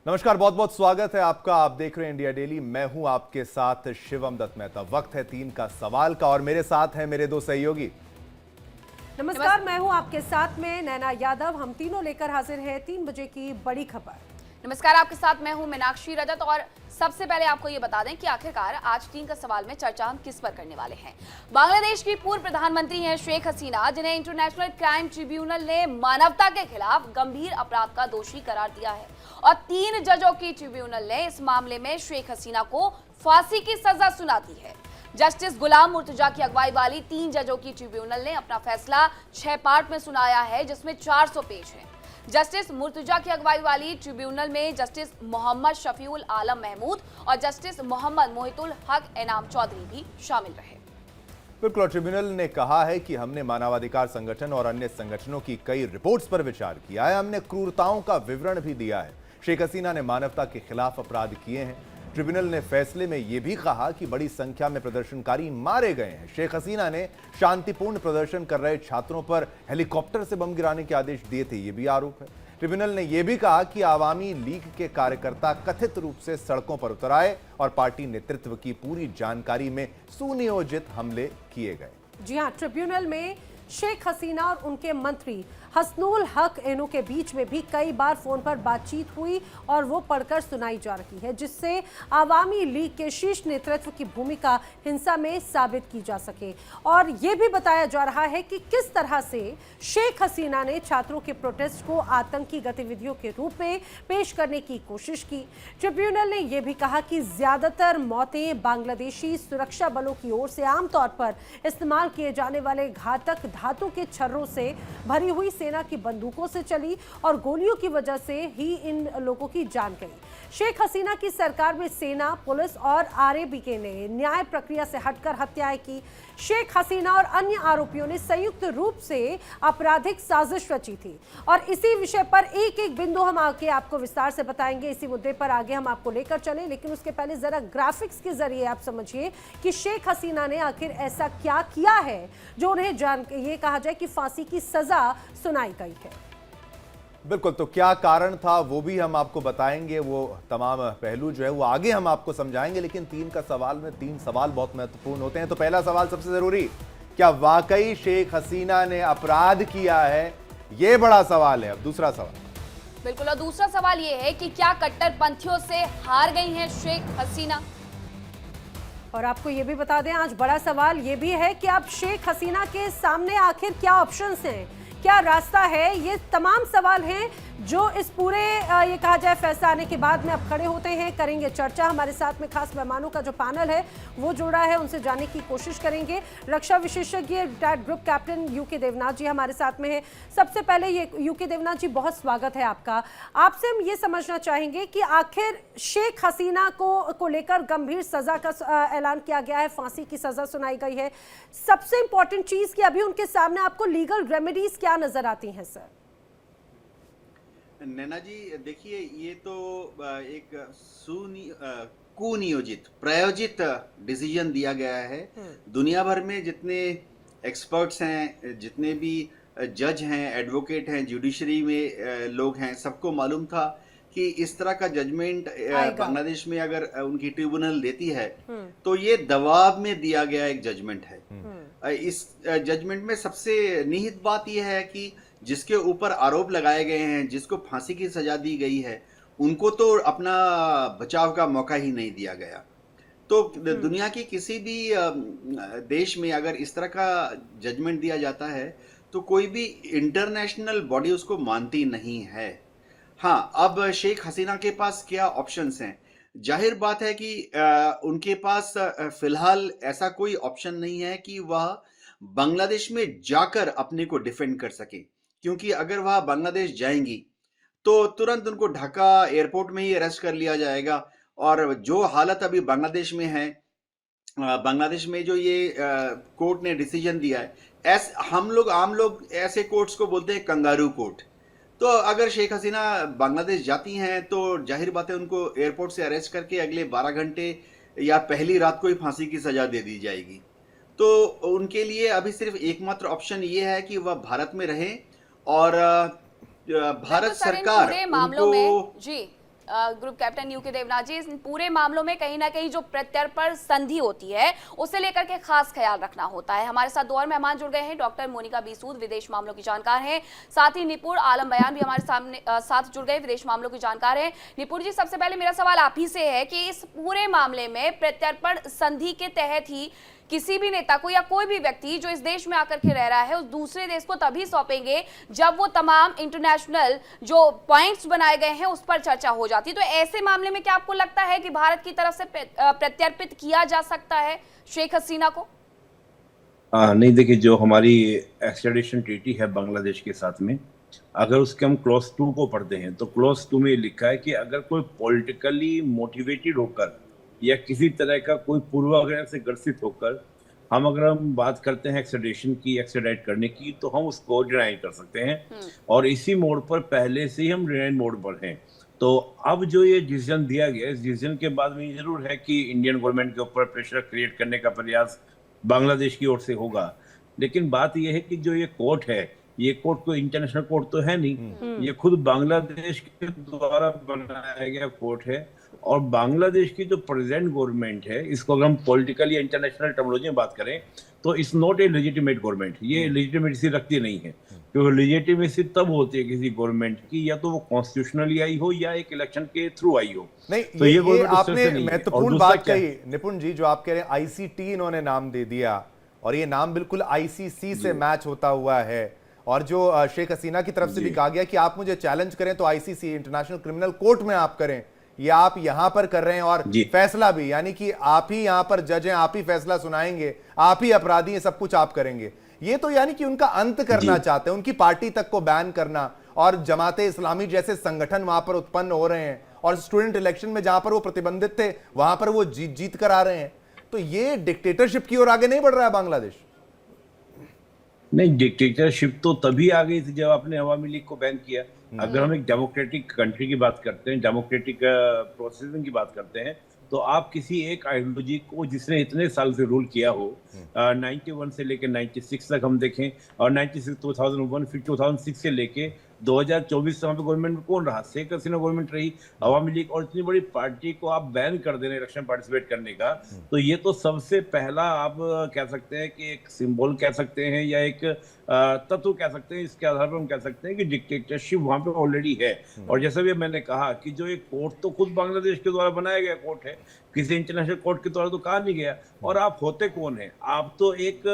नमस्कार, बहुत बहुत स्वागत है आपका। आप देख रहे हैं इंडिया डेली। मैं हूं आपके साथ शिवम दत्त मेहता। वक्त है 3 का सवाल का और मेरे साथ हैं मेरे दो सहयोगी। नमस्कार, मैं हूं आपके साथ में नैना यादव। हम तीनों लेकर हाजिर हैं 3 बजे की बड़ी खबर। नमस्कार, आपके साथ मैं हूं मीनाक्षी रजत। और सबसे पहले आपको ये बता दें कि आखिरकार आज 3 का सवाल में चर्चा हम किस पर करने वाले हैं। बांग्लादेश की पूर्व प्रधानमंत्री हैं शेख हसीना, जिन्हें इंटरनेशनल क्राइम ट्रिब्यूनल ने मानवता के खिलाफ गंभीर अपराध का दोषी करार दिया है और 3 जजों की ट्रिब्यूनल ने इस मामले में शेख हसीना को फांसी की सजा सुना दी है। जस्टिस गुलाम मुर्तजा की अगुवाई वाली 3 जजों की ट्रिब्यूनल ने अपना फैसला 6 पार्ट में सुनाया है, जिसमें 400 पेज है। जस्टिस मुर्तजा की अगुवाई वाली ट्रिब्यूनल में जस्टिस मोहम्मद शफीउल आलम महमूद और जस्टिस मोहम्मद मोहितुल हक एनाम चौधरी भी शामिल रहे। बिल्कुल, ट्रिब्यूनल ने कहा है कि हमने मानवाधिकार संगठन और अन्य संगठनों की कई रिपोर्ट्स पर विचार किया है। हमने क्रूरताओं का विवरण भी दिया है। शेख हसीना ने मानवता के खिलाफ अपराध किए हैं। ट्रिब्यूनल ने फैसले में यह भी कहा कि बड़ी संख्या में प्रदर्शनकारी मारे गए हैं। शेख हसीना ने शांतिपूर्ण प्रदर्शन कर रहे छात्रों पर हेलीकॉप्टर से बम गिराने के आदेश दिए थे, यह भी आरोप है। ट्रिब्यूनल ने यह भी कहा कि आवामी लीग के कार्यकर्ता कथित रूप से सड़कों पर उतर आए और पार्टी नेतृत्व की पूरी जानकारी में सुनियोजित हमले किए गए। जी हां, ट्रिब्यूनल में शेख हसीना और उनके मंत्री हसनुल हक एनो के बीच में भी कई बार फोन पर बातचीत हुई और वो पढ़कर सुनाई जा रही है, जिससे आवामी लीग के शीर्ष नेतृत्व की भूमिका हिंसा में साबित की जा सके। और ये भी बताया जा रहा है कि किस तरह से शेख हसीना ने छात्रों के प्रोटेस्ट को आतंकी गतिविधियों के रूप में पेश करने की कोशिश की। ट्रिब्यूनल ने यह भी कहा कि ज्यादातर मौतें बांग्लादेशी सुरक्षा बलों की ओर से आमतौर पर इस्तेमाल किए जाने वाले घातक धातु के छर्रों से भरी हुई सेना की बंदूकों से चली और गोलियों की वजह से ही इन लोगों की जान गई। शेख हसीना की सरकार में सेना, पुलिस और आरएबीके ने न्याय प्रक्रिया से हटकर हत्याएं की। शेख हसीना और अन्य आरोपियों ने संयुक्त रूप से आपराधिक साजिश रची थी और इसी विषय पर एक एक बिंदु हम आगे आपको विस्तार से बताएंगे। इसी मुद्दे पर आगे हम आपको लेकर चले, लेकिन उसके पहले जरा ग्राफिक्स के जरिए आप समझिए कि शेख हसीना ने आखिर ऐसा क्या किया है जो उन्हें जान ये कहा जाए कि फांसी की सजा सुनाई गई है। बिल्कुल, तो क्या कारण था वो भी हम आपको बताएंगे। वो तमाम पहलू जो है वो आगे हम आपको समझाएंगे, लेकिन 3 का सवाल में 3 सवाल बहुत महत्वपूर्ण होते हैं। तो पहला सवाल सबसे जरूरी, क्या वाकई शेख हसीना ने अपराध किया है? ये बड़ा सवाल है। अब दूसरा सवाल, बिल्कुल, और दूसरा सवाल ये है कि क्या कट्टरपंथियों से हार गई हैं शेख हसीना? और आपको ये भी बता दें, आज बड़ा सवाल ये भी है कि अब शेख हसीना के सामने आखिर क्या ऑप्शंस हैं, क्या रास्ता है। ये तमाम सवाल हैं जो इस पूरे ये कहा जाए फैसला आने के बाद में अब खड़े होते हैं। करेंगे चर्चा। हमारे साथ में खास मेहमानों का जो पैनल है वो जुड़ा है, उनसे जानने की कोशिश करेंगे। रक्षा विशेषज्ञ retired group captain U K Devnath ji हमारे साथ में है। सबसे पहले ये यूके देवनाथ जी, बहुत स्वागत है आपका। आपसे हम ये समझना चाहेंगे कि आखिर शेख हसीना को लेकर गंभीर सजा का ऐलान किया गया है, फांसी की सजा सुनाई गई है। सबसे इंपॉर्टेंट चीज कि अभी उनके सामने आपको लीगल रेमेडीज क्या नजर आती हैं सर? नैना जी, देखिए, ये तो एक कुनियोजित प्रायोजित डिसीजन दिया गया है। दुनिया भर में जितने एक्सपर्ट्स हैं, जितने भी जज हैं, एडवोकेट हैं, जुडिशरी में लोग हैं, सबको मालूम था कि इस तरह का जजमेंट बांग्लादेश में अगर उनकी ट्रिब्यूनल देती है तो ये दबाव में दिया गया एक जजमेंट है। इस जजमेंट में सबसे निहित बात यह है कि जिसके ऊपर आरोप लगाए गए हैं, जिसको फांसी की सजा दी गई है, उनको तो अपना बचाव का मौका ही नहीं दिया गया। तो दुनिया की किसी भी देश में अगर इस तरह का जजमेंट दिया जाता है तो कोई भी इंटरनेशनल बॉडी उसको मानती नहीं है। हाँ, अब शेख हसीना के पास क्या ऑप्शंस हैं? जाहिर बात है कि उनके पास फिलहाल ऐसा कोई ऑप्शन नहीं है कि वह बांग्लादेश में जाकर अपने को डिफेंड कर सके, क्योंकि अगर वह बांग्लादेश जाएंगी तो तुरंत उनको ढाका एयरपोर्ट में ही अरेस्ट कर लिया जाएगा। और जो हालत अभी बांग्लादेश में है, बांग्लादेश में जो ये कोर्ट ने डिसीजन दिया है, आम लोग ऐसे कोर्ट्स को बोलते हैं कंगारू कोर्ट। तो अगर शेख हसीना बांग्लादेश जाती हैं तो जाहिर बात है उनको एयरपोर्ट से अरेस्ट करके अगले 12 घंटे या पहली रात को ही फांसी की सजा दे दी जाएगी। तो उनके लिए अभी सिर्फ एकमात्र ऑप्शन ये है कि वह भारत में रहें और भारत सरकार मामलों में जी ग्रुप कैप्टन यूके देवनाथ जी, इन पूरे मामलों में कहीं ना कहीं जो प्रत्यर्पण संधि होती है उसे लेकर के खास ख्याल रखना होता है। हमारे साथ दो और मेहमान जुड़ गए हैं, डॉक्टर मोनिका बीसूद विदेश मामलों की जानकार हैं, साथ ही निपुण आलम बयान भी हमारे सामने साथ जुड़ गए, विदेश मामलों की जानकार हैं। निपुण जी, सबसे पहले मेरा सवाल आप ही से है कि इस पूरे मामले में प्रत्यर्पण संधि के तहत ही किसी भी नेता को या कोई भी व्यक्ति जो इस देश में आकर के रह रहा है उस दूसरे देश को तभी सौंपेंगे जब वो तमाम इंटरनेशनल जो पॉइंट्स बनाए गए हैं उस पर चर्चा हो जाती है। तो ऐसे मामले में क्या आपको लगता है कि भारत की तरफ से प्रत्यर्पित किया जा सकता है शेख हसीना को? नहीं, देखिए, जो हमारी एक्स्ट्राडिशन ट्रीटी है बांग्लादेश के साथ में, अगर उसके हम क्लॉज 2 को पढ़ते हैं तो क्लॉज 2 में लिखा है कि अगर कोई पॉलिटिकली मोटिवेटेड होकर या किसी तरह का कोई पूर्वाग्रह से ग्रसित होकर अगर हम बात करते हैं एक्स्ट्राडिशन की, एक्स्ट्राडाइट करने की, तो हम उसको डिनाई कर सकते हैं। और इसी मोड पर पहले से ही हम डिनाई मोड पर हैं। तो अब जो ये डिसीजन दिया गया, इस डिसीजन के बाद में ये जरूर है कि इंडियन गवर्नमेंट के ऊपर प्रेशर क्रिएट करने का प्रयास बांग्लादेश की ओर से होगा। लेकिन बात यह है कि जो ये कोर्ट है, ये कोर्ट कोई इंटरनेशनल कोर्ट तो है नहीं, ये खुद बांग्लादेश के द्वारा बनाया गया कोर्ट है। और बांग्लादेश की जो प्रेजेंट गवर्नमेंट है, इसको अगर हम पॉलिटिकल या इंटरनेशनल टर्मिनोलॉजी में बात करें तो it's not a legitimate government. ये लेजिटिमेसी रखती नहीं है, क्योंकि लेजिटिमेसी तब होती है किसी गवर्नमेंट की या तो वो कॉन्स्टिट्यूशनली आई हो या एक इलेक्शन के थ्रू आई हो। नहीं, तो ये आपने महत्वपूर्ण बात कही निपुण जी, जो आप कह रहे हैं आईसीटी इन्होंने नाम दे दिया और ये नाम बिल्कुल आईसीसी से मैच होता हुआ है। और जो शेख हसीना की तरफ से भी कहा गया कि आप मुझे चैलेंज करें तो आईसीसी, इंटरनेशनल क्रिमिनल कोर्ट में आप करें, ये आप यहां पर कर रहे हैं। और फैसला भी, यानी कि आप ही यहां पर जज हैं, आप ही फैसला सुनाएंगे, आप ही अपराधी हैं, सब कुछ आप करेंगे। ये तो यानी कि उनका अंत करना चाहते हैं, उनकी पार्टी तक को बैन करना। और जमाते इस्लामी जैसे संगठन वहां पर उत्पन्न हो रहे हैं और स्टूडेंट इलेक्शन में जहां पर वो प्रतिबंधित थे वहां पर वो जीत कर आ रहे हैं। तो ये डिक्टेटरशिप की ओर आगे नहीं बढ़ रहा है बांग्लादेश? नहीं, डिक्टेटरशिप तो तभी आ गई थी जब आपने अवामी लीग को बैन किया। अगर हम एक डेमोक्रेटिक कंट्री की बात करते हैं, डेमोक्रेटिक प्रोसेसिंग की बात करते हैं, तो आप किसी एक आइडियोलॉजी को जिसने इतने साल से रूल किया हो, 91 से लेकर 96 तक हम देखें, और 96 2001, फिर 2006 से लेके 2024 से वहाँ पे गवर्नमेंट में कौन रहा? शेख हसीना गवर्नमेंट रही, अवामी लीग। और इतनी बड़ी पार्टी को आप बैन कर दे रहे इलेक्शन पार्टिसिपेट करने का, तो ये तो सबसे पहला आप कह सकते हैं कि एक सिंबल कह सकते हैं या एक तत्व कह सकते हैं। इसके आधार पर हम कह सकते हैं कि डिक्टेटरशिप वहाँ पे ऑलरेडी है। और जैसा भी मैंने कहा कि जो एक कोर्ट तो खुद बांग्लादेश के द्वारा बनाया गया कोर्ट है, किसी इंटरनेशनल कोर्ट के द्वारा तो कहा नहीं गया। और आप होते कौन है? आप तो एक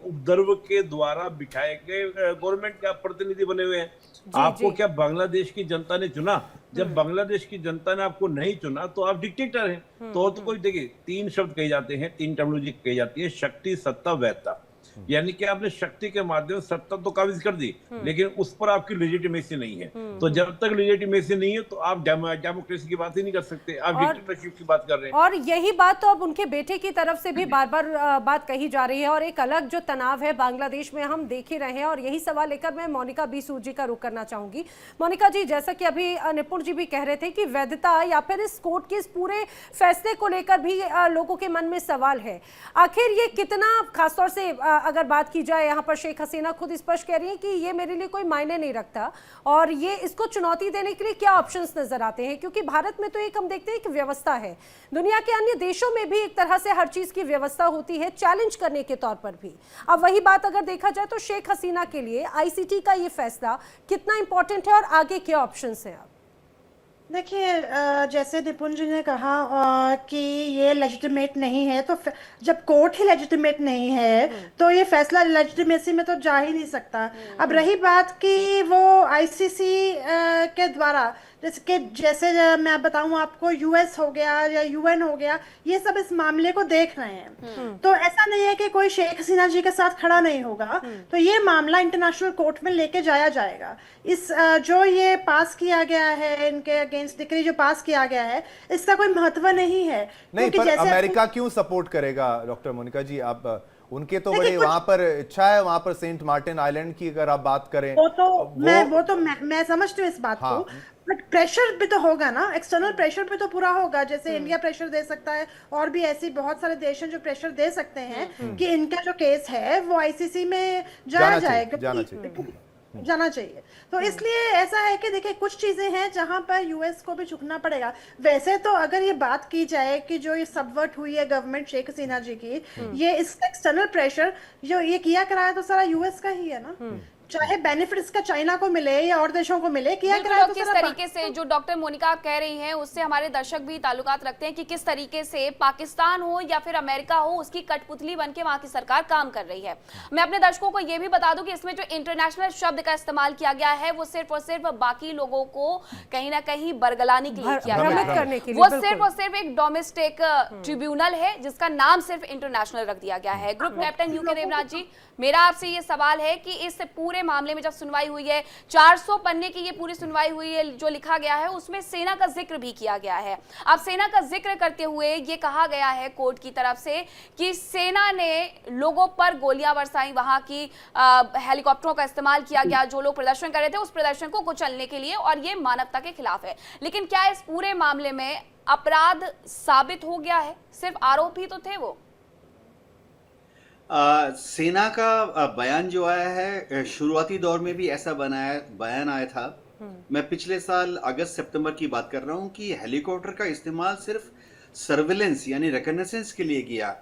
उपद्रव के द्वारा बिठाए गए गवर्नमेंट के आप प्रतिनिधि बने हुए हैं। आपको क्या बांग्लादेश की जनता ने चुना? जब बांग्लादेश की जनता ने आपको नहीं चुना तो आप डिक्टेटर हैं। तो कोई देखिए, 3 शब्द कहे जाते हैं, 3 टर्मिनोलॉजी कही जाती है, शक्ति, सत्ता, वैधता। यानी कि आपने शक्ति के माध्यम से सत्ता तो काबिज कर दी, लेकिन उस पर आपकी लेजिटिमेसी नहीं है। तो जब तक लेजिटिमेसी नहीं है तो आप डेमोक्रेसी की बात ही नहीं कर सकते, आप डिक्टेटरशिप की बात कर रहे हैं। और यही बात तो अब उनके बेटे की तरफ से भी बार बार बात कही जा रही है। और एक अलग जो तनाव है बांग्लादेश में हम देख ही रहे हैं। और यही सवाल लेकर मैं मोनिका बीसूद जी का रुख करना चाहूंगी। मोनिका जी, जैसा कि अभी निपुण जी भी कह रहे थे कि वैधता या फिर इस कोर्ट के इस पूरे फैसले को लेकर भी लोगों के मन में सवाल है, आखिर ये कितना, खासतौर से अगर बात की जाए, यहाँ पर शेख हसीना खुद स्पष्ट कह रही हैं कि ये मेरे लिए कोई मायने नहीं रखता, और ये इसको चुनौती देने के लिए क्या ऑप्शंस नजर आते हैं? क्योंकि भारत में तो एक हम देखते हैं कि व्यवस्था है, दुनिया के अन्य देशों में भी एक तरह से हर चीज की व्यवस्था होती है चैलेंज करने के तौर पर भी। अब वही बात अगर देखा जाए तो शेख हसीना के लिए आईसीटी का ये फैसला कितना इंपॉर्टेंट है और आगे क्या ऑप्शंस हैं? देखिए, जैसे निपुण जी ने कहा कि ये लेजिटिमेट नहीं है, तो जब कोर्ट ही लेजिटिमेट नहीं है तो ये फैसला लेजिटिमेसी में तो जा ही नहीं सकता। अब रही बात कि वो आईसीसी के द्वारा, जैसे मैं बताऊं आपको, यूएस हो गया या यूएन हो गया, ये सब इस मामले को देख रहे हैं। तो ऐसा नहीं है कि कोई शेख हसीना जी के साथ खड़ा नहीं होगा, तो ये मामला इंटरनेशनल कोर्ट में लेके जाया जाएगा। इस जो ये पास किया गया है, इनके अगेंस्ट डिक्री जो पास किया गया है, इसका कोई महत्व नहीं है। नहीं, पर अमेरिका क्यों सपोर्ट करेगा डॉक्टर मोनिका जी? आप उनके तो बड़े वहां पर इच्छा है, वहां पर सेंट मार्टिन आइलैंड की अगर आप बात करें, मैं समझती हूँ इस बात को, बट प्रेशर भी तो होगा ना, एक्सटर्नल प्रेशर भी तो पूरा होगा। जैसे इंडिया प्रेशर दे सकता है, और भी ऐसी बहुत सारे देश हैं जो प्रेशर दे सकते हैं कि इनका जो केस है वो आईसीसी में जाना चाहिए। जाना चाहिए। तो इसलिए ऐसा है कि देखिए कुछ चीजें हैं जहां पर यूएस को भी झुकना पड़ेगा। वैसे तो अगर ये बात की जाए कि जो ये सबवर्ट हुई है गवर्नमेंट शेख हसीना जी की, ये इसका एक्सटर्नल प्रेशर जो ये किया कराया तो सारा यूएस का ही है ना, चाहे बेनिफिट इसका चाइना को मिले या और देशों को मिले, किया बिल्कुल, कराया और तो किस सारा तरीके से जो डॉक्टर मोनिका कह रही हैं उससे हमारे दर्शक भी ताल्लुकात रखते हैं कि किस तरीके से पाकिस्तान हो या फिर अमेरिका हो उसकी कठपुतली बन के वहां की सरकार काम कर रही है। मैं अपने दर्शकों को यह भी बता दूं कि इसमें जो इंटरनेशनल शब्द का इस्तेमाल किया गया है वो सिर्फ और सिर्फ बाकी लोगों को कहीं ना कहीं बरगलाने के लिए किया भ्रमित गया करने है। के लिए, वो बिल्कुल। सिर्फ और सिर्फ एक डोमेस्टिक ट्रिब्यूनल है जिसका नाम सिर्फ इंटरनेशनल रख दिया गया है। ग्रुप कैप्टन यूके देवनाथ जी, मेरा आपसे ये सवाल है कि इस पूरे मामले में जब सुनवाई हुई है, 400 पन्ने की ये पूरी सुनवाई हुई है, जो लिखा गया है उसमें सेना का जिक्र भी किया गया है। अब सेना का जिक्र करते हुए ये कहा गया है कोर्ट की तरफ से कि सेना ने लोगों पर गोलियां बरसाई, वहां की हेलीकॉप्टरों का इस्तेमाल किया गया जो लोग प्रदर्शन कर रहे थे उस प्रदर्शन को कुचलने के लिए, और ये मानवता के खिलाफ है। लेकिन क्या इस पूरे मामले में अपराध साबित हो गया है? सिर्फ आरोप ही तो थे वो। सेना का बयान जो आया है, शुरुआती दौर में भी ऐसा बयान आया था। मैं पिछले साल अगस्त सितंबर की बात कर रहा हूं कि हेलीकॉप्टर का इस्तेमाल सिर्फ सर्विलेंस यानी रिकॉग्निशंस के लिए किया।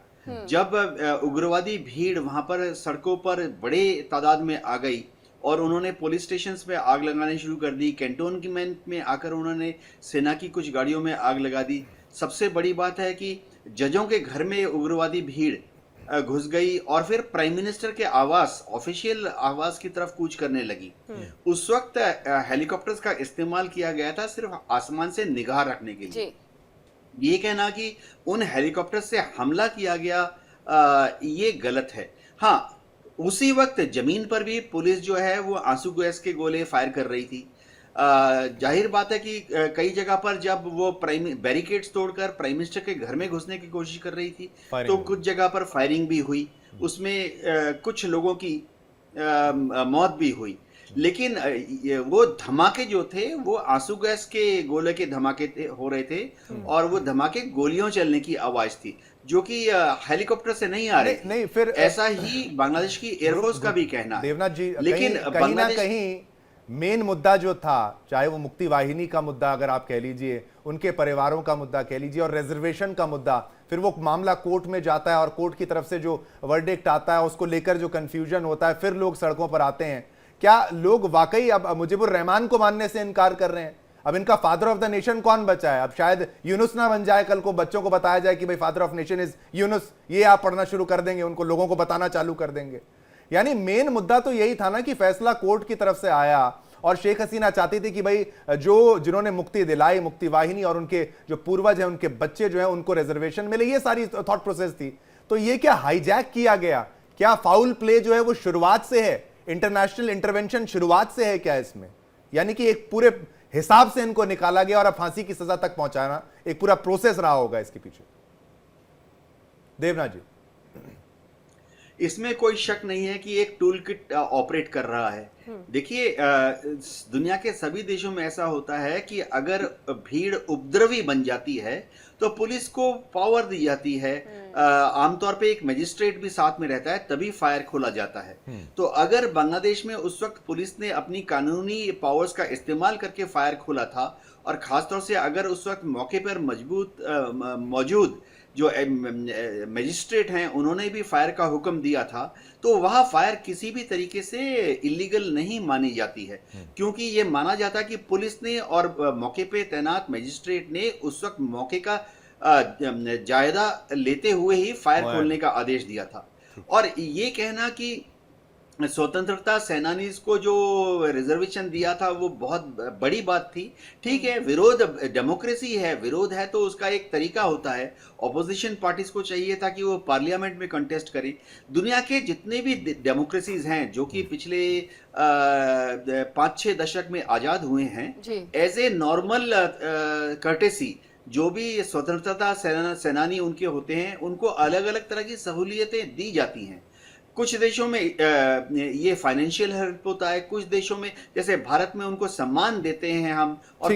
जब उग्रवादी भीड़ वहां पर सड़कों पर बड़े तादाद में आ गई और उन्होंने पुलिस स्टेशंस में आग लगानी शुरू कर दी, कैंटोनमेंट में आकर उन्होंने सेना की कुछ गाड़ियों में आग लगा दी। सबसे बड़ी बात है कि जजों के घर में उग्रवादी भीड़ घुस गई और फिर प्राइम मिनिस्टर के आवास, ऑफिशियल आवास की तरफ कूच करने लगी। उस वक्त हेलीकॉप्टर्स का इस्तेमाल किया गया था सिर्फ आसमान से निगाह रखने के लिए। ये कहना कि उन हेलीकॉप्टर से हमला किया गया, ये गलत है। हाँ, उसी वक्त जमीन पर भी पुलिस जो है वो आंसू गैस के गोले फायर कर रही थी। जाहिर बात है कि कई जगह पर जब वो बैरिकेड्स तोड़कर प्राइम मिनिस्टर के घर में घुसने की कोशिश कर रही थी तो कुछ जगह पर फायरिंग भी हुई, उसमें कुछ लोगों की मौत भी हुई। लेकिन वो धमाके जो थे वो आंसू गैस के गोले के धमाके हो रहे थे और वो धमाके गोलियों चलने की आवाज थी जो कि हेलीकॉप्टर से नहीं आ रहे थे। नहीं, फिर ऐसा ही बांग्लादेश की एयरफोर्स का भी कहना है। देवनाथ जी, लेकिन कहीं ना कहीं मेन मुद्दा जो था, चाहे वो मुक्ति वाहिनी का मुद्दा अगर आप कह लीजिए, उनके परिवारों का मुद्दा कह लीजिए, और रिजर्वेशन का मुद्दा, फिर वो मामला कोर्ट में जाता है और कोर्ट की तरफ से जो वर्डिक्ट आता है उसको लेकर जो कंफ्यूजन होता है, फिर लोग सड़कों पर आते हैं। क्या लोग वाकई अब मुजीबुर रहमान को मानने से इनकार कर रहे हैं? अब इनका फादर ऑफ द नेशन कौन बचा है? अब शायद यूनुस ना बन जाए, कल को बच्चों को बताया जाए कि भाई father of nation is Yunus, ये आप पढ़ना शुरू कर देंगे, उनको लोगों को बताना चालू कर देंगे। यानी मेन मुद्दा तो यही था ना कि फैसला कोर्ट की तरफ से आया और शेख हसीना चाहती थी कि भाई जिन्होंने मुक्ति दिलाई, मुक्ति वाहिनी और उनके जो पूर्वज हैं, उनके बच्चे जो हैं, उनको रिजर्वेशन मिले। ये सारी थॉट प्रोसेस थी। तो ये क्या हाईजैक किया गया? क्या फाउल प्ले जो है वो शुरुआत से है? इंटरनेशनल इंटरवेंशन शुरुआत से है क्या इसमें? यानी कि एक पूरे हिसाब से इनको निकाला गया और अब फांसी की सजा तक पहुंचाना एक पूरा प्रोसेस रहा होगा इसके पीछे। देवनाथ जी, इसमें कोई शक नहीं है कि एक टूल किट ऑपरेट कर रहा है। देखिए, दुनिया के सभी देशों में ऐसा होता है कि अगर भीड़ उपद्रवी बन जाती है तो पुलिस को पावर दी जाती है। आमतौर पे एक मजिस्ट्रेट भी साथ में रहता है, तभी फायर खोला जाता है। तो अगर बांग्लादेश में उस वक्त पुलिस ने अपनी कानूनी पावर्स का इस्तेमाल करके फायर खोला था और खासतौर से अगर उस वक्त मौके पर मौजूद जो मजिस्ट्रेट हैं उन्होंने भी फायर का हुक्म दिया था, तो वह फायर किसी भी तरीके से इलीगल नहीं मानी जाती है, क्योंकि ये माना जाता है कि पुलिस ने और मौके पे तैनात मजिस्ट्रेट ने उस वक्त मौके का जायजा लेते हुए ही फायर खोलने का आदेश दिया था। और ये कहना कि स्वतंत्रता सेनानी को जो रिजर्वेशन दिया था वो बहुत बड़ी बात थी। ठीक है, विरोध डेमोक्रेसी है, विरोध है तो उसका एक तरीका होता है। ऑपोजिशन पार्टीज को चाहिए था कि वो पार्लियामेंट में कंटेस्ट करें। दुनिया के जितने भी डेमोक्रेसीज हैं जो कि पिछले 5-6 दशक में आजाद हुए हैं, एज ए नॉर्मल कर्टेसी जो भी स्वतंत्रता सेनानी उनके होते हैं उनको अलग अलग तरह की सहूलियतें दी जाती हैं। कुछ देशों में ये फाइनेंशियल हेल्प होता है, कुछ देशों में जैसे भारत में उनको सम्मान देते हैं हम, और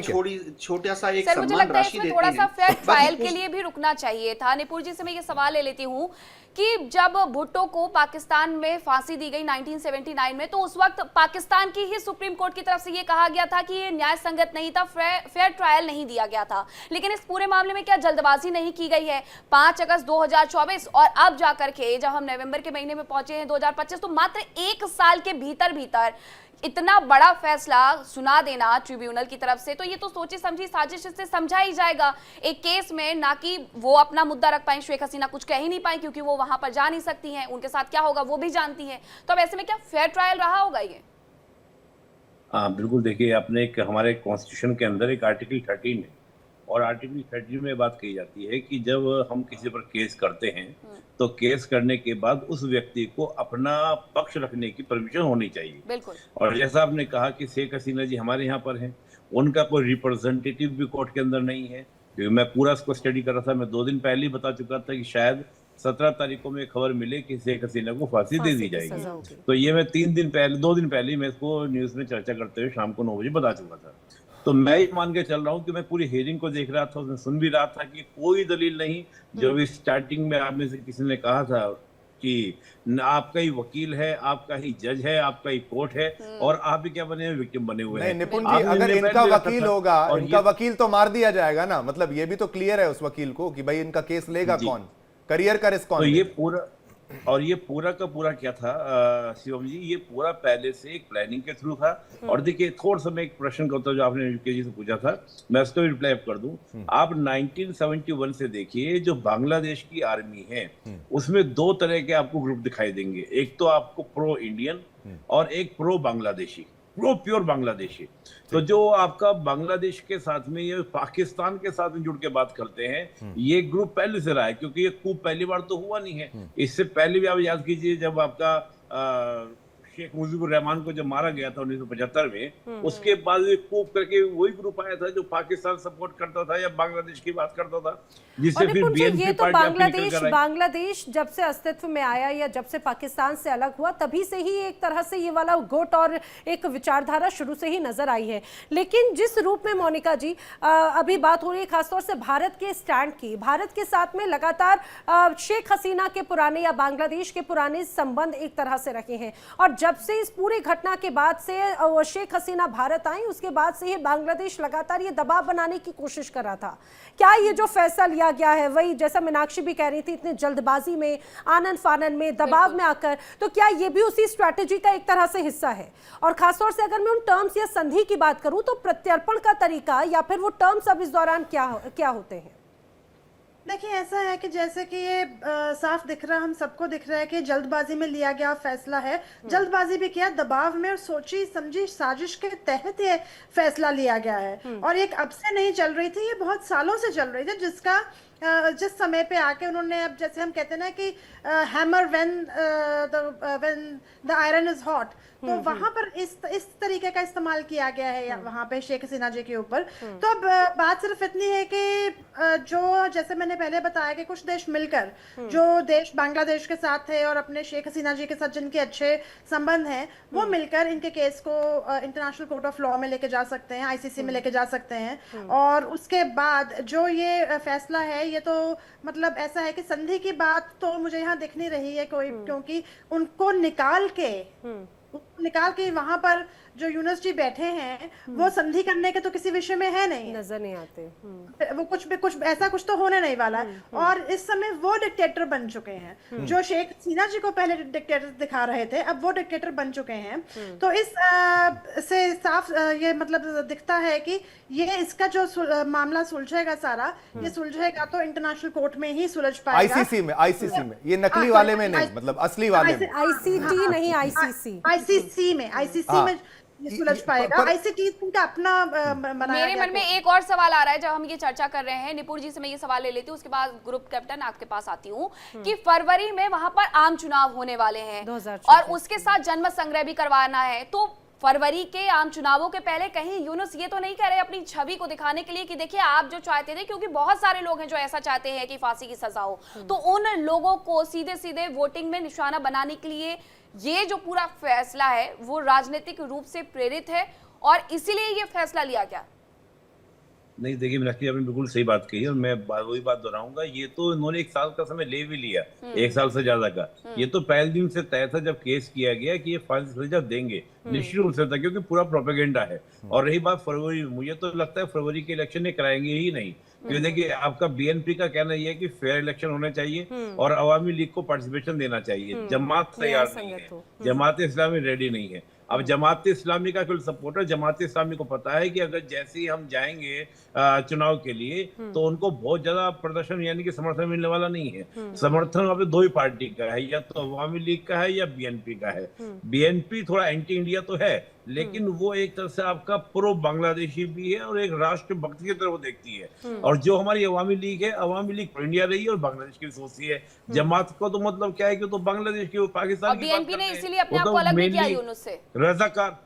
छोटा सा एक सम्मान राशि देते हैं। थोड़ा सा फैक्ट ट्रायल के लिए भी रुकना चाहिए था। निपुर जी से मैं ये सवाल ले लेती हूँ कि जब भुट्टो को पाकिस्तान में फांसी दी गई 1979 में, तो उस वक्त पाकिस्तान की ही सुप्रीम कोर्ट की तरफ से ये कहा गया था कि ये न्याय संगत नहीं था, फेयर ट्रायल नहीं दिया गया था। लेकिन इस पूरे मामले में क्या जल्दबाजी नहीं की गई है? 5 अगस्त 2024 और अब जाकर के जब हम नवंबर के महीने में पहुंचे हैं 2025, तो मात्र 1 साल के भीतर भीतर इतना बड़ा फैसला सुना देना ट्रिब्यूनल की तरफ से, तो ये तो सोची समझी साजिश से समझा ही जाएगा एक केस में, ना कि वो अपना मुद्दा रख पाए। शेख हसीना कुछ कह ही नहीं पाई क्योंकि वो वहां पर जा नहीं सकती हैं, उनके साथ क्या होगा वो भी जानती हैं। तो अब ऐसे में क्या फेयर ट्रायल रहा होगा ये? हाँ बिल्कुल, देखिए आपने एक हमारे कॉन्स्टिट्यूशन के अंदर एक आर्टिकल 13 है और आर्टिकल 13 में बात कही जाती है कि जब हम किसी पर केस करते हैं तो केस करने के बाद उस व्यक्ति को अपना पक्ष रखने की परमिशन होनी चाहिए। बिल्कुल। और जैसा आपने कहा कि शेख हसीना जी हमारे यहाँ पर हैं, उनका कोई रिप्रेजेंटेटिव भी कोर्ट के अंदर नहीं है, क्योंकि मैं पूरा इसको स्टडी कर रहा था। मैं 2 दिन पहले ही बता चुका था कि शायद 17 तारीख को मैं खबर मिले कि शेख हसीना को फांसी दे दी जाएगी। तो ये मैं 2 दिन पहले मैं इसको न्यूज में चर्चा करते हुए शाम को 9 बजे बता चुका था। तो मैं ये मान के चल रहा हूँ कि मैं पूरी हियरिंग को देख रहा था, उसमें सुन भी रहा था कि कोई दलील नहीं। जो भी स्टार्टिंग में आप में से किसी ने कहा था कि आपका ही वकील है, आपका ही जज है, आपका ही कोर्ट है और आप ही क्या बने हैं, विक्टिम बने हुए हैं। निपुण जी, अगर इनका वकील होगा, इनका वकील तो मार दिया जाएगा ना, मतलब ये भी तो क्लियर है उस वकील को कि भाई इनका केस लेगा कौन, करियर का रिस्क कौन। तो ये पूरा का पूरा क्या था शिवम जी, ये पूरा पहले से एक प्लानिंग के थ्रू था। और देखिए थोड़ा सा मैं एक प्रश्न का उत्तर जो आपने यूके जी से पूछा था मैं उसका भी रिप्लाई कर दूं। आप 1971 से देखिए, जो बांग्लादेश की आर्मी है उसमें 2 तरह के आपको ग्रुप दिखाई देंगे, एक तो आपको प्रो इंडियन और एक pro Bangladeshi, pro pure Bangladeshi. तो जो आपका बांग्लादेश के साथ में ये पाकिस्तान के साथ में जुड़ के बात करते हैं, ये ग्रुप पहले से रहा है, क्योंकि ये कूप पहली बार तो हुआ नहीं है। इससे पहले भी आप याद कीजिए जब आपका शेख मुजीबुर रहमान को जब मारा गया था 1975 में, उसके बाद कूप करके वही ग्रुप आया था जो पाकिस्तान सपोर्ट करता था या बांग्लादेश की बात करता था, जिससे फिर बीएनपी ये तो पार्टी बांग्लादेश जब से अस्तित्व में आया या जब से पाकिस्तान से अलग हुआ तभी से ही एक तरह से ये वाला गुट और एक विचारधारा शुरू से ही नजर आई है। लेकिन जिस रूप में मोनिका जी अभी बात हो रही है खासतौर से भारत के स्टैंड की, भारत के साथ में लगातार शेख हसीना के पुराने या बांग्लादेश के पुराने संबंध एक तरह से रखे हैं, और जब से इस पूरी घटना के बाद से शेख हसीना भारत आई उसके बाद से ही बांग्लादेश लगातार ये दबाव बनाने की कोशिश कर रहा था। क्या ये जो फैसला लिया गया है, वही जैसा मीनाक्षी भी कह रही थी, इतने जल्दबाजी में, आनन फानन में, दबाव में आकर, तो क्या ये भी उसी स्ट्रैटेजी का एक तरह से हिस्सा है? और खासतौर से अगर मैं उन टर्म्स या संधि की बात करूं तो प्रत्यर्पण का तरीका या फिर वो टर्म्स अब इस दौरान क्या होते हैं? देखिए ऐसा है कि जैसे कि ये साफ दिख रहा, हम सबको दिख रहा है कि जल्दबाजी में लिया गया फैसला है। जल्दबाजी भी किया, दबाव में और सोची समझी साजिश के तहत ये फैसला लिया गया है। और एक अब से नहीं चल रही थी, ये बहुत सालों से चल रही थी, जिसका जिस समय पे आके उन्होंने, अब जैसे हम कहते हैं ना कि hammer when the iron is hot, तो वहां पर इस तरीके का इस्तेमाल किया गया है वहां पे शेख हसीना जी के ऊपर। तो अब बात सिर्फ इतनी है कि जो जैसे मैंने पहले बताया कि कुछ देश मिलकर, जो देश बांग्लादेश के साथ थे और अपने शेख हसीना जी के साथ जिनके अच्छे संबंध हैं, वो मिलकर इनके केस को इंटरनेशनल कोर्ट ऑफ लॉ में लेके जा सकते हैं, आईसीसी में लेके जा सकते हैं। और उसके बाद जो ये फैसला है, ये तो मतलब ऐसा है कि संधि की बात तो मुझे यहाँ दिख नहीं रही है कोई, क्योंकि उनको निकाल के वहां पर जो यूनिवर्सिटी बैठे हैं वो संधि करने के तो किसी विषय में है नहीं, नजर नहीं आते। वो कुछ ऐसा कुछ तो होने नहीं वाला है। और इस समय वो डिक्टेटर बन चुके हैं जो शेख हसीना जी को पहले डिक्टेटर दिखा रहे थे, अब वो डिक्टेटर बन चुके हैं। तो इस से साफ ये मतलब दिखता है कि ये इसका जो मामला सुलझेगा सारा, ये सुलझेगा तो इंटरनेशनल कोर्ट में ही सुलझ पाएगा। आईसीसी में, ये नकली वाले में नहीं, मतलब असली वाले में, आईसीटी नहीं, आईसीसी में सुलझ पाएगा। आईसीटी का अपना मेरे मन में एक और सवाल आ रहा है जब हम ये चर्चा कर रहे हैं। निपुण जी से मैं ये सवाल ले लेती हूँ, उसके बाद ग्रुप कैप्टन आपके पास आती हूँ कि फरवरी में वहां पर आम चुनाव होने वाले हैं और उसके साथ जन्म संग्रह भी करवाना है। तो फरवरी के आम चुनावों के पहले कहीं यूनुस ये तो नहीं कह रहे अपनी छवि को दिखाने के लिए कि देखिए आप जो चाहते थे, क्योंकि बहुत सारे लोग हैं जो ऐसा चाहते हैं कि फांसी की सजा हो, तो उन लोगों को सीधे सीधे वोटिंग में निशाना बनाने के लिए ये जो पूरा फैसला है वो राजनीतिक रूप से प्रेरित है और इसीलिए ये फैसला लिया गया? नहीं देखिए मीनाक्षी, आपने बिल्कुल सही बात कही और मैं वही बात दोहराऊंगा। ये तो इन्होंने 1 साल का समय ले भी लिया, 1 साल से ज्यादा का। ये तो पहले दिन से तय था जब केस किया गया कि ये फांसी सजा देंगे, निश्चित रूप से था, क्योंकि पूरा प्रोपेगेंडा है। और रही बात फरवरी, मुझे तो लगता है फरवरी के इलेक्शन ये कराएंगे ही नहीं, क्योंकि देखिए आपका बीएनपी का कहना यह है कि फेयर इलेक्शन होने चाहिए और अवामी लीग को पार्टिसिपेशन देना चाहिए। जमात तैयार नहीं है, जमात इस्लामी रेडी नहीं है। अब जमात इस्लामी का कुल सपोर्टर, जमात इस्लामी को पता है कि अगर जैसे ही हम जाएंगे चुनाव के लिए तो उनको बहुत ज्यादा प्रदर्शन यानी कि समर्थन मिलने वाला नहीं है। समर्थन अब 2 ही पार्टी का है, या तो अवामी लीग का है या बीएनपी का है। बीएनपी थोड़ा एंटी इंडिया तो है, लेकिन वो एक तरह से आपका प्रो बांग्लादेशी भी है और एक राष्ट्रभक्ति की तरह वो देखती है। और जो हमारी अवामी लीग है, अवामी लीग प्रो इंडिया रही है और बांग्लादेश की सोचती है। जमात को तो मतलब क्या है कि तो बांग्लादेश की, वो पाकिस्तान की बात बीएनपी ने करते हैं। इसीलिए अपने वो आप तो को अलग भी किया mainly यूनुस से। रजाकार,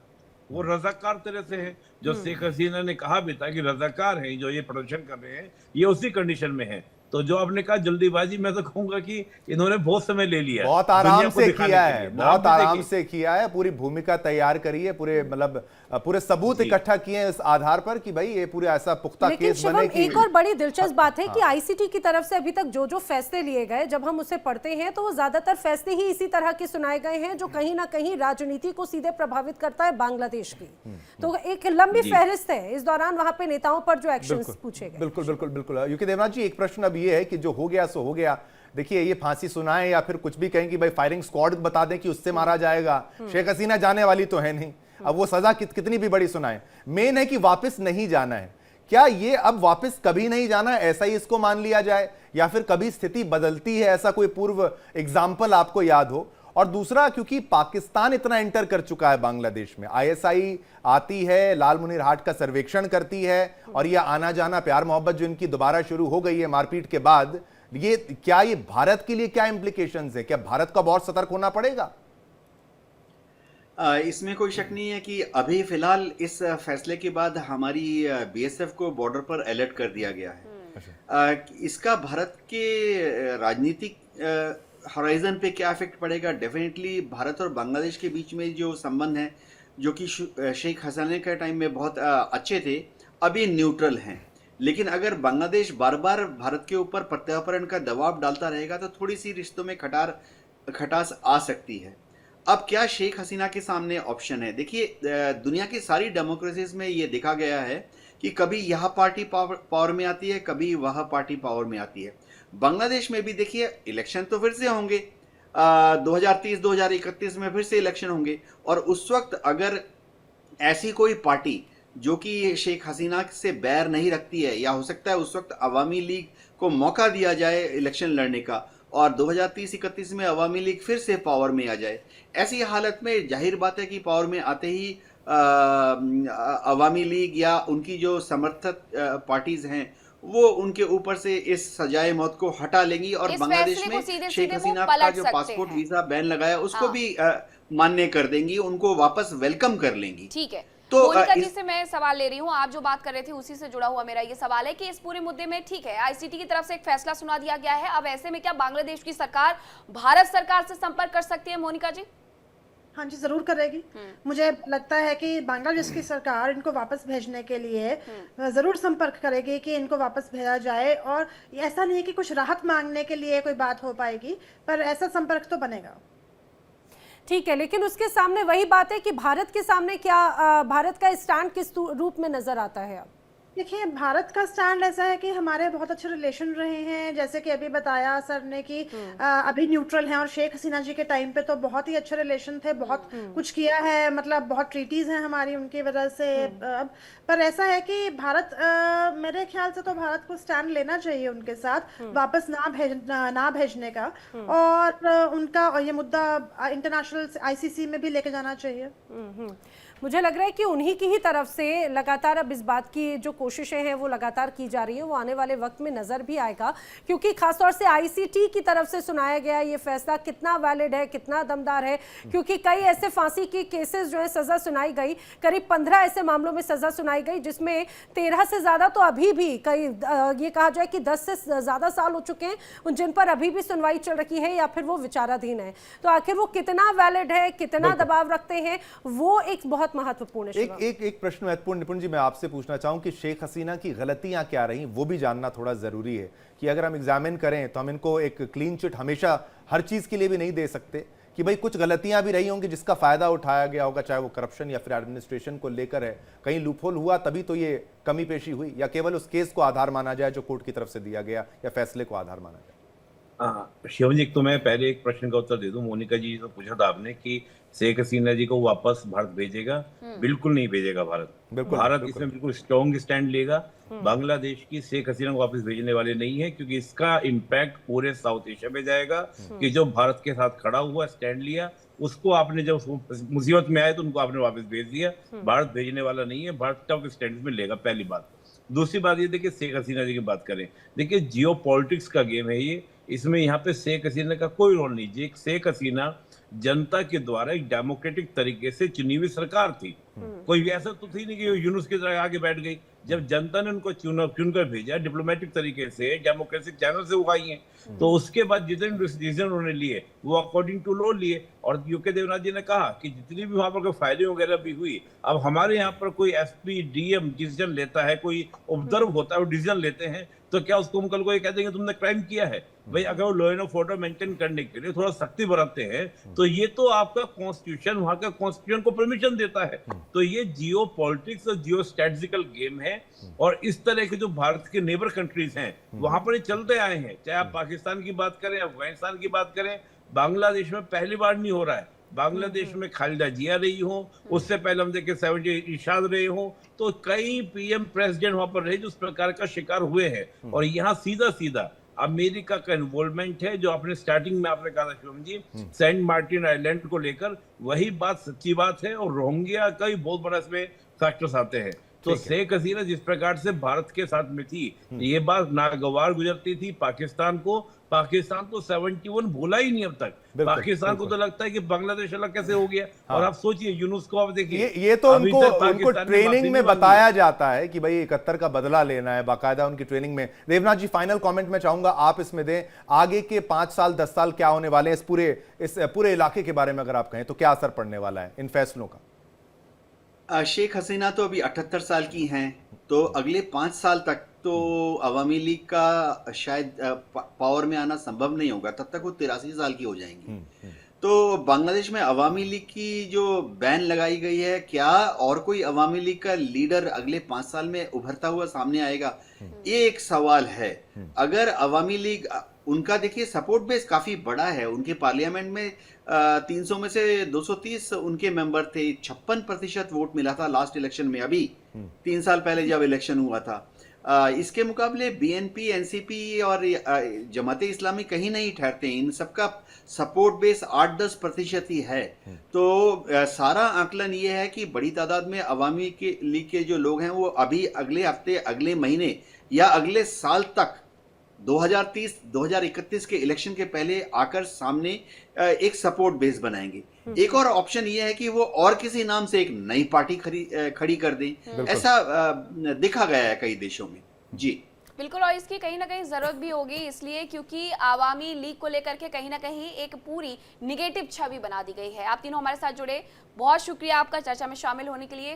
वो रजाकार तरह से है। जो शेख हसीना ने कहा भी था कि रजाकार हैं जो ये प्रदर्शन कर रहे हैं, ये उसी कंडीशन में है। तो जो आपने कहा जल्दीबाजी, मैं तो कहूंगा कि इन्होंने बहुत समय ले लिया, बहुत आराम दुनिया को से दिखाने किया के है, लिए। बहुत आप भी आराम देखिए, से किया है। पूरी भूमिका तैयार करी है, पूरे मतलब पूरे सबूत इकट्ठा किए हैं इस आधार पर कि भाई ये पूरे ऐसा पुख्ता लेकिन केस शिवम, बने कि एक और बड़ी दिलचस्प बात है कि आईसीटी की तरफ से अभी तक जो जो फैसले लिए गए, जब हम उसे पढ़ते हैं तो वो ज्यादातर फैसले ही इसी तरह के सुनाए गए हैं जो कहीं ना कहीं राजनीति को सीधे प्रभावित करता है बांग्लादेश की। तो एक लंबी फहरिस्त है इस दौरान वहां पे नेताओं पर जो एक्शंस पूछे गए। बिल्कुल बिल्कुल बिल्कुल। यूके देवनाथ जी, एक प्रश्न अब ये है कि जो हो गया सो हो गया। देखिए, ये फांसी सुनाए या फिर कुछ भी कहें कि भाई फायरिंग स्क्वाड बता दें कि उससे मारा जाएगा, शेख हसीना जाने वाली तो है नहीं। अब वो सजा कितनी भी बड़ी सुनाए, मेन है कि वापस नहीं जाना है। क्या ये अब वापस कभी नहीं जाना है, ऐसा ही इसको मान लिया जाए, या फिर कभी स्थिति बदलती है, ऐसा कोई पूर्व एग्जाम्पल आपको याद हो? और दूसरा, क्योंकि पाकिस्तान इतना एंटर कर चुका है बांग्लादेश में, आईएसआई आती है, लाल मुनीर हाट का सर्वेक्षण करती है, और ये आना जाना प्यार मोहब्बत जो इनकी दोबारा शुरू हो गई है मारपीट के बाद, ये क्या ये भारत के लिए क्या इंप्लीकेशंस है? क्या भारत को बहुत सतर्क होना पड़ेगा? इसमें कोई शक नहीं है कि अभी फिलहाल इस फैसले के बाद हमारी बीएसएफ को बॉर्डर पर अलर्ट कर दिया गया है। इसका भारत के राजनीतिक हॉराइजन पे क्या इफेक्ट पड़ेगा? डेफिनेटली भारत और बांग्लादेश के बीच में जो संबंध हैं, जो कि शेख हसीना के टाइम में बहुत अच्छे थे, अभी न्यूट्रल हैं। लेकिन अगर बांग्लादेश बार बार भारत के ऊपर प्रत्यार्पण का दबाव डालता रहेगा तो थोड़ी सी रिश्तों में खटास आ सकती है। अब क्या शेख हसीना के सामने ऑप्शन है? देखिए, दुनिया की सारी डेमोक्रेसीज में ये देखा गया है कि कभी यह पार्टी पावर में आती है, कभी वह पार्टी पावर में आती है। बांग्लादेश में भी देखिए, इलेक्शन तो फिर से होंगे, 2030-2031 में फिर से इलेक्शन होंगे, और उस वक्त अगर ऐसी कोई पार्टी जो कि शेख हसीना से बैर नहीं रखती है, या हो सकता है उस वक्त अवामी लीग को मौका दिया जाए इलेक्शन लड़ने का और 2030-31 में अवामी लीग फिर से पावर में आ जाए, ऐसी हालत में जाहिर बात है कि पावर में आते ही अवामी लीग या उनकी जो समर्थक पार्टीज हैं वो उनके ऊपर से इस सजाए मौत को हटा लेंगी और बांग्लादेश में शेख हसीना का जो पासपोर्ट वीजा बैन लगाया उसको भी मान्य कर देंगी, उनको वापस वेलकम कर लेंगी। ठीक है, तो मोनिका जी से मैं सवाल ले रही हूँ, आप जो बात कर रहे थे उसी से जुड़ा हुआ मेरा ये सवाल है कि इस पूरे मुद्दे में ठीक है आईसीटी की तरफ से एक फैसला सुना दिया गया है, अब ऐसे में क्या बांग्लादेश की सरकार भारत सरकार से संपर्क कर सकती है? मोनिका जी। हाँ जी, जरूर करेगी। मुझे लगता है कि बांग्लादेश की सरकार इनको वापस भेजने के लिए जरूर संपर्क करेगी कि इनको वापस भेजा जाए, और ऐसा नहीं है कि कुछ राहत मांगने के लिए कोई बात हो पाएगी, पर ऐसा संपर्क तो बनेगा। ठीक है, लेकिन उसके सामने वही बात है कि भारत के सामने क्या भारत का स्टैंड किस रूप में नजर आता है? अब देखिए, भारत का स्टैंड ऐसा है कि हमारे बहुत अच्छे रिलेशन रहे हैं, जैसे कि अभी बताया सर ने कि अभी न्यूट्रल हैं, और शेख हसीना जी के टाइम पे तो बहुत ही अच्छे रिलेशन थे, बहुत कुछ किया है, मतलब बहुत ट्रीटीज हैं हमारी उनकी वजह से। पर ऐसा है कि भारत मेरे ख्याल से तो भारत को स्टैंड लेना चाहिए उनके साथ, वापस ना भेजने का, और उनका ये मुद्दा इंटरनेशनल आईसीसी में भी लेके जाना चाहिए। मुझे लग रहा है कि उन्हीं की ही तरफ से लगातार अब इस बात की जो कोशिशें हैं वो लगातार की जा रही है, वो आने वाले वक्त में नजर भी आएगा, क्योंकि खासतौर से आईसीटी की तरफ से सुनाया गया ये फैसला कितना वैलिड है, कितना दमदार है, क्योंकि कई ऐसे फांसी के केसेस जो है सजा सुनाई गई, करीब 15 ऐसे मामलों में सजा सुनाई गई, जिसमें 13 से ज्यादा तो अभी भी कई ये कहा जाए कि 10 से ज्यादा साल हो चुके हैं जिन पर अभी भी सुनवाई चल रही है या फिर वो विचाराधीन है। तो आखिर वो कितना वैलिड है, कितना दबाव रखते हैं, वो एक बहुत बहुत महत्वपूर्ण है। एक प्रश्न महत्वपूर्ण निपुण जी मैं आपसे पूछना चाहूं कि शेख हसीना की गलतियां क्या रही वो भी जानना थोड़ा जरूरी है कि अगर हम एग्जामिन करें तो हम इनको एक क्लीन चिट हमेशा हर चीज के लिए भी नहीं दे सकते कि भाई कुछ गलतियां भी रही होंगी जिसका फायदा उठाया गया होगा, चाहे वो करप्शन या फिर एडमिनिस्ट्रेशन को लेकर है, कहीं लूपहोल हुआ तभी तो ये कमी पेशी हुई, या केवल उस केस को आधार माना जाए जो कोर्ट की तरफ से दिया गया या फैसले को आधार माना जाए? शिवम जी, तो मैं पहले एक प्रश्न का उत्तर दे दूं। मोनिका जी तो पूछा था आपने कि शेख हसीना जी को वापस भारत भेजेगा। बिल्कुल नहीं भेजेगा भारत। भारत इसमें बिल्कुल स्ट्रॉन्ग स्टैंड लेगा। बांग्लादेश की शेख हसीना को वापस भेजने वाले नहीं है, क्योंकि इसका इम्पैक्ट पूरे साउथ एशिया में जाएगा कि जो भारत के साथ खड़ा हुआ, स्टैंड लिया, उसको आपने जब मुसीबत में आए तो उनको आपने वापस भेज दिया। भारत भेजने वाला नहीं है, भारत टफ स्टैंड में लेगा, पहली बात। दूसरी बात ये देखिए, शेख हसीना जी की बात करें, देखिए जियो पॉलिटिक्स का गेम है ये। इसमें यहाँ पे शेख हसीना का कोई रोल नहीं। जी, शेख हसीना जनता के द्वारा एक डेमोक्रेटिक तरीके से चुनी हुई सरकार थी। कोई ऐसा तो थी नहीं कि यूनुस की तरह आगे बैठ गई। जब जनता ने उनको चुनकर भेजा डिप्लोमेटिक तरीके से, डेमोक्रेटिक चैनल से उगाई है, तो उसके बाद जितने डिसीजन उन्होंने लिए वो अकॉर्डिंग टू लॉ लिए। और यूके देवनाथ जी ने कहा कि जितनी भी वहां पर फायरिंग वगैरह भी हुई, अब हमारे यहाँ पर कोई एसपी डीएम डिसीजन लेता है, कोई ऑब्जर्व होता है, वो डिसीजन लेते हैं, तो क्या उसको हम कल को ये कह देंगे तुमने क्राइम किया है? भाई अगर वो लॉ एंड ऑर्डर मेंटेन करने के लिए थोड़ा सख्ती बरतते हैं तो ये तो आपका कॉन्स्टिट्यूशन, वहां का कॉन्स्टिट्यूशन को परमिशन देता है। तो ये जियो पॉलिटिक्स और जियो स्ट्रेटेजिकल गेम है, और इस तरह के जो भारत के नेबर कंट्रीज हैं वहां पर ये चलते आए हैं। चाहे आप पाकिस्तान की बात करें, अफगानिस्तान की बात करें, बांग्लादेश में पहली बार नहीं हो रहा है। बांग्लादेश में खालिदा जिया रही हो, उससे पहले हम देखे 70 इरशाद रहे हो, तो कई पीएम प्रेसिडेंट वहां पर रहे जो इस प्रकार का शिकार हुए हैं। और यहाँ सीधा सीधा अमेरिका का इन्वॉल्वमेंट है, जो आपने स्टार्टिंग में आपने कहा था शिवम जी, सेंट मार्टिन आइलैंड को लेकर, वही बात सच्ची बात है। और रोहिंग्या का भी बहुत बड़ा इसमें फैक्टर्स आते हैं। तो शेख हसीना जिस प्रकार से भारत के साथ में थी, ये बात नागवार गुजरती थी पाकिस्तान को। पाकिस्तान तो 71 भूला ही नहीं अब तक। पाकिस्तान को तो लगता है कि बांग्लादेश अलग कैसे हो गया। और आप सोचिए यूनुस को, आप देखिए ये तो उनको ट्रेनिंग में बताया जाता है कि भाई 71 का बदला लेना है, बाकायदा उनकी ट्रेनिंग में। देवनाथ जी, फाइनल कमेंट में चाहूंगा आप इसमें दें, आगे के 5 साल 10 साल क्या होने वाले हैं इस पूरे इलाके के बारे में अगर आप कहें तो क्या असर पड़ने वाला है इन फैसलों का? शेख हसीना तो अभी 78 साल की हैं, तो अगले 5 साल तक तो अवामी लीग का शायद पावर में आना संभव नहीं होगा, तब तक वो 83 साल की हो जाएंगी। तो बांग्लादेश में अवामी लीग की जो बैन लगाई गई है, क्या और कोई अवामी लीग का लीडर अगले 5 साल में उभरता हुआ सामने आएगा, ये एक सवाल है। अगर अवामी लीग, उनका देखिए सपोर्ट बेस काफी बड़ा है, उनके पार्लियामेंट में 300 में से 230 उनके मेंबर थे, 56% वोट मिला था लास्ट इलेक्शन में, अभी 3 साल पहले जब इलेक्शन हुआ था। इसके मुकाबले बीएनपी, एनसीपी और जमाते इस्लामी कहीं नहीं ठहरते हैं। इन सबका सपोर्ट बेस 8-10% ही है। तो सारा आकलन ये है कि बड़ी तादाद में अवामी के लीग के जो लोग हैं वो अभी अगले हफ्ते, अगले महीने या अगले साल तक 2030-2031 के इलेक्शन के पहले आकर सामने एक सपोर्ट बेस बनाएंगे। एक और ऑप्शन ये है कि वो और किसी नाम से एक नई पार्टी खड़ी कर दें। ऐसा देखा गया है कई देशों में। जी बिल्कुल, और इसकी कहीं ना कहीं जरूरत भी होगी, इसलिए क्योंकि आवामी लीग को लेकर के कहीं ना कहीं एक पूरी निगेटिव छवि बना दी गई है। आप तीनों हमारे साथ जुड़े, बहुत शुक्रिया आपका चर्चा में शामिल होने के लिए।